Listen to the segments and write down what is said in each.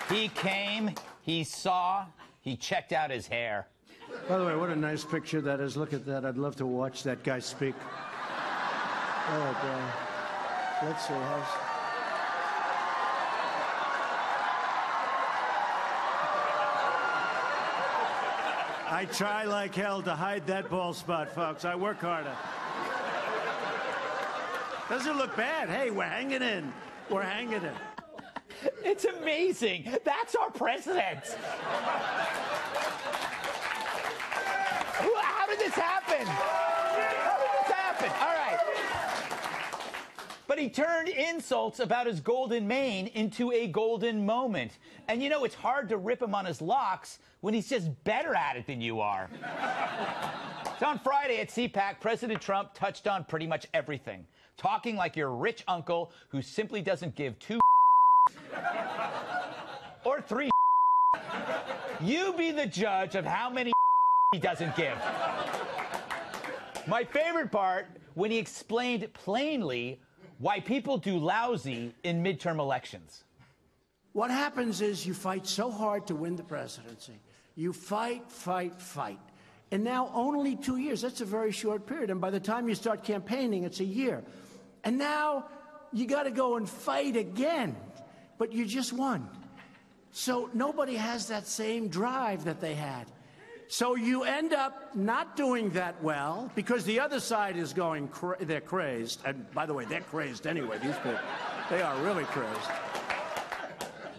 He came, he saw, he checked out his hair. By the way, what a nice picture that is. Look at that. I'd love to watch that guy speak. Oh, boy. Let's see. I try like hell to hide that bald spot, folks. I work harder. Doesn't look bad. Hey, we're hanging in. We're hanging in. It's amazing. That's our president. How did this happen? How did this happen? All right. But he turned insults about his golden mane into a golden moment. And you know, it's hard to rip him on his locks when he's just better at it than you are. So on Friday at CPAC, President Trump touched on pretty much everything, talking like your rich uncle who simply doesn't give two or three. You be the judge of how many he doesn't give. My favorite part, when he explained plainly why people do lousy in midterm elections. What happens is you fight so hard to win the presidency. You fight. And now only 2 years. That's a very short period. And by the time you start campaigning, it's a year. And now you got to go and fight again. But you just won. So nobody has that same drive that they had. So you end up not doing that well because the other side is going, they're crazed. And by the way, they're crazed anyway, these people. They are really crazed.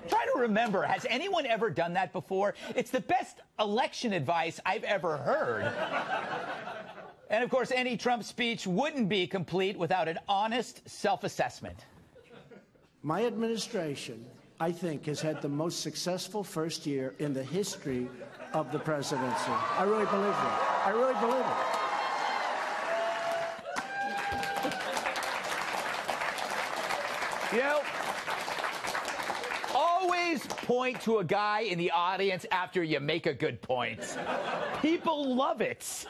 Try to remember, has anyone ever done that before? It's the best election advice I've ever heard. And of course, any Trump speech wouldn't be complete without an honest self-assessment. My administration, I think, has had the most successful first year in the history of the presidency. I really believe that. I really believe it. You know, always point to a guy in the audience after you make a good point. People love it.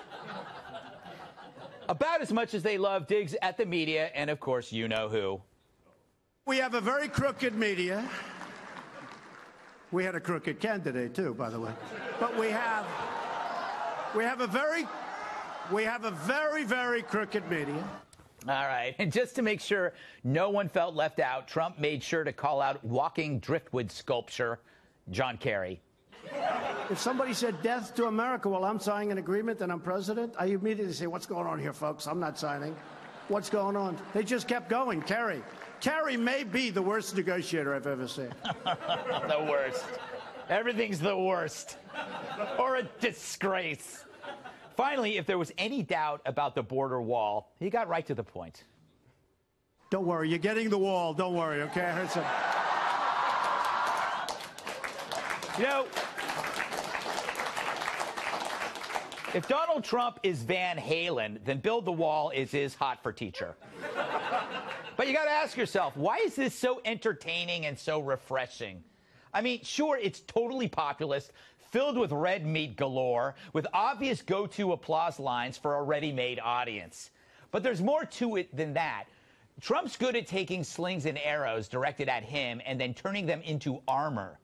About as much as they love digs at the media and, of course, you know who. We have a very crooked media. We had a crooked candidate, too, by the way. But we have a very crooked media. All right. And just to make sure no one felt left out, Trump made sure to call out walking driftwood sculpture, John Kerry. If somebody said death to America while I'm signing an agreement and I'm president, I immediately say, what's going on here, folks? I'm not signing. What's going on? They just kept going. Kerry may be the worst negotiator I've ever seen. The worst. Everything's the worst. Or a disgrace. Finally, if there was any doubt about the border wall, he got right to the point. Don't worry, you're getting the wall. Don't worry, okay? I heard some. You know, if Donald Trump is Van Halen, then Build the Wall is his Hot for Teacher. But you got to ask yourself, why is this so entertaining and so refreshing? I mean, sure, it's totally populist, filled with red meat galore, with obvious go-to applause lines for a ready-made audience. But there's more to it than that. Trump's good at taking slings and arrows directed at him and then turning them into armor.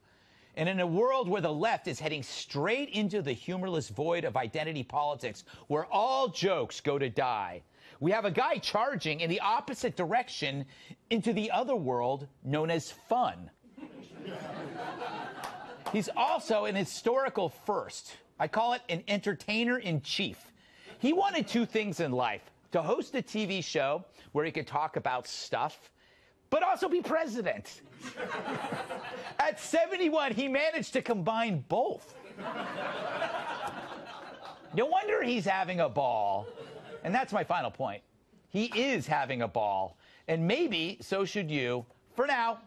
And in a world where the left is heading straight into the humorless void of identity politics, where all jokes go to die, we have a guy charging in the opposite direction into the other world known as fun. He's also an historical first. I call it an entertainer-in-chief. He wanted two things in life: to host a TV show where he could talk about stuff, but also be president. At 71, he managed to combine both. No wonder he's having a ball. And that's my final point. He is having a ball. And maybe so should you. For now.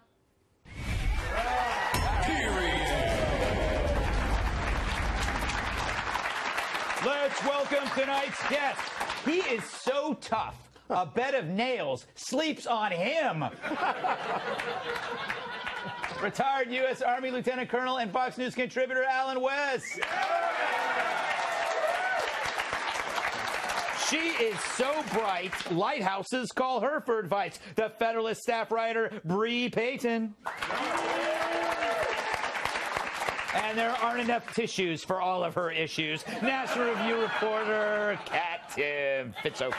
Let's welcome tonight's guest. He is so tough, a bed of nails sleeps on him. Retired U.S. Army Lieutenant Colonel and Fox News contributor Allen West. She is so bright, lighthouses call her for advice. The Federalist staff writer, Bree Payton. And there aren't enough tissues for all of her issues. National Review reporter Kat Tim Fitzgerald.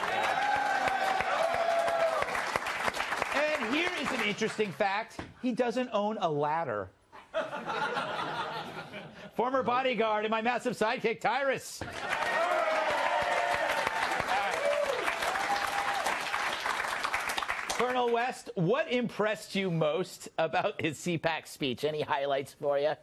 And here is an interesting fact. He doesn't own a ladder. Former bodyguard and my massive sidekick, Tyrus. Colonel West, what impressed you most about his CPAC speech? Any highlights for you?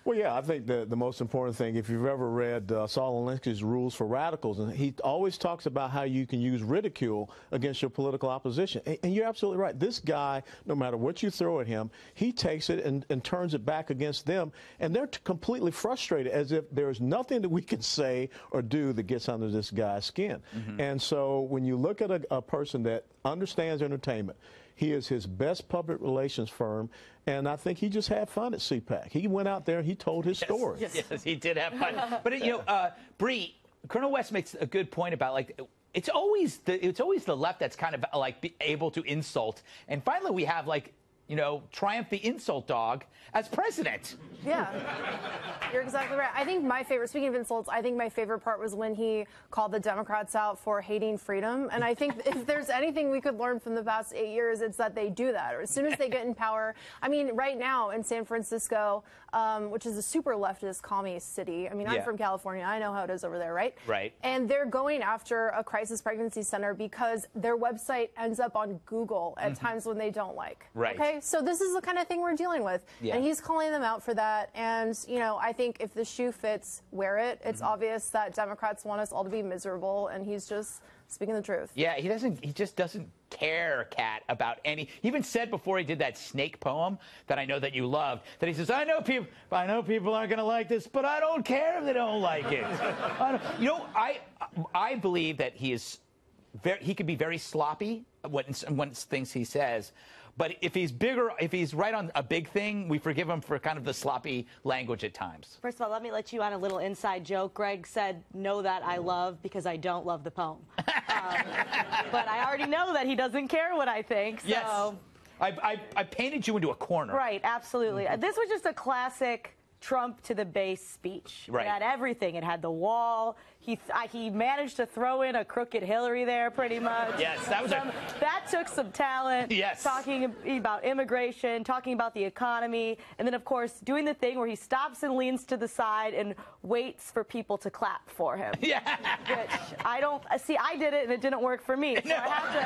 Well, yeah, I think the most important thing, if you've ever read Saul Alinsky's Rules for Radicals, and he always talks about how you can use ridicule against your political opposition. And you're absolutely right. This guy, no matter what you throw at him, he takes it and turns it back against them. And they're completely frustrated, as if there's nothing that we can say or do that gets under this guy's skin. Mm-hmm. And so when you look at a person that understands entertainment, he is his best public relations firm, and I think he just had fun at CPAC. He went out there and he told his story. Yes, he did have fun. But, you know, Bree, Colonel West makes a good point about, like, it's always the left that's kind of, like, able to insult. And finally we have, like, you know, Triumph the insult dog as president. Yeah, you're exactly right. I think my favorite, speaking of insults, I think my favorite part was when he called the Democrats out for hating freedom. And I think if there's anything we could learn from the past 8 years, it's that they do that. Or as soon as they get in power, I mean, right now in San Francisco, which is a super leftist commie city. I mean, I'm from California. I know how it is over there, right? Right. And they're going after a crisis pregnancy center because their website ends up on Google at times when they don't like. Right. Okay. So this is the kind of thing we're dealing with. Yeah. And he's calling them out for that. And, you know, I think if the shoe fits, wear it. It's obvious that Democrats want us all to be miserable, and he's just speaking the truth. Yeah, he just doesn't care, Kat, about any. He even said before he did that snake poem that I know that you loved, that he says, I know people aren't going to like this, but I don't care if they don't like it. You know, I believe that he could be very sloppy when things he says. But if he's right on a big thing, we forgive him for kind of the sloppy language at times. First of all, let me let you on a little inside joke. Greg said, know that I love because I don't love the poem. But I already know that he doesn't care what I think. So. Yes. I painted you into a corner. Right, absolutely. This was just a classic Trump to the base speech. Right. It had everything. It had the wall. He managed to throw in a crooked Hillary there, pretty much. Yes, that took some talent. Yes. Talking about immigration, talking about the economy, and then of course doing the thing where he stops and leans to the side and waits for people to clap for him. Yeah. Which I don't see. I did it and it didn't work for me. So I have to.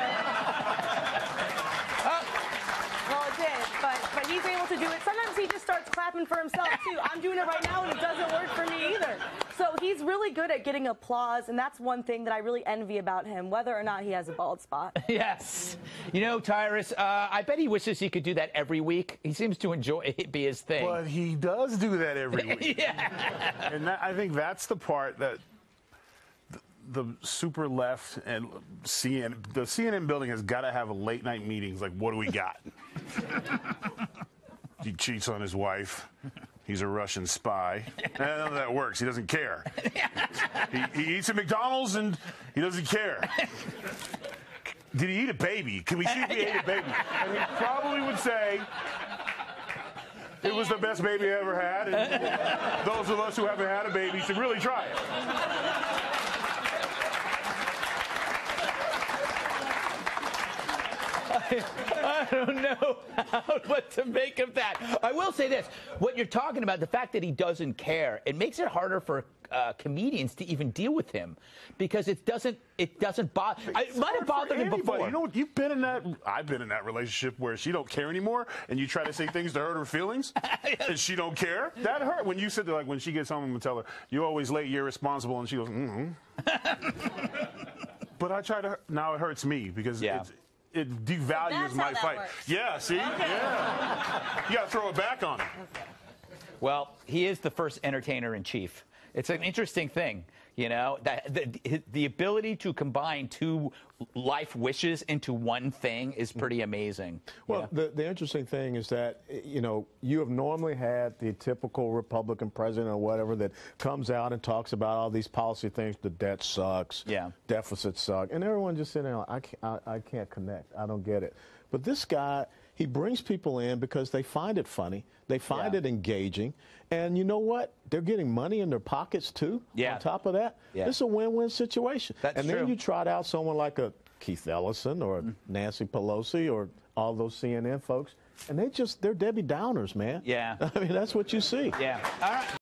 Well, it did, but he's able to do it. Sometimes he just starts clapping for himself, too. I'm doing it right now, and it doesn't work for me either. So he's really good at getting applause, and that's one thing that I really envy about him, whether or not he has a bald spot. Yes. You know, Tyrus, I bet he wishes he could do that every week. He seems to enjoy it, be his thing. But he does do that every week. Yeah. And I think that's the part that the super left and the CNN building has got to have a late night meetings. Like, what do we got? He cheats on his wife. He's a Russian spy. None of that works. He doesn't care. He eats at McDonald's and he doesn't care. Did he eat a baby? Can we see if he ate a baby? And he probably would say it was the best baby I ever had. And those of us who haven't had a baby should really try it. I don't know what to make of that. I will say this. What you're talking about, the fact that he doesn't care, it makes it harder for comedians to even deal with him because it doesn't bother. It might have bothered him before. You know, you've been in that. I've been in that relationship where she don't care anymore, and you try to say things to hurt her feelings, and she don't care. That hurt when you sit there, like when she gets home and tell her, "You're always late. You're irresponsible," and she goes, But I try to. Now it hurts me because it devalues my fight. Yeah, see? Okay. Yeah. You got to throw it back on him. Well, he is the first entertainer in chief. It's an interesting thing. You know, that the ability to combine two life wishes into one thing is pretty amazing. Well, the interesting thing is that, you know, you have normally had the typical Republican president or whatever that comes out and talks about all these policy things. The debt sucks. Yeah. Deficits suck. And everyone just sitting there, I can't connect. I don't get it. But this guy, he brings people in because they find it funny. They find it engaging. And you know what? They're getting money in their pockets, too, on top of that. Yeah. It's a win-win situation. That's and true. then you trot out someone like a Keith Ellison or Nancy Pelosi or all those CNN folks, and they're Debbie Downers, man. Yeah. I mean, that's what you see. Yeah. All right.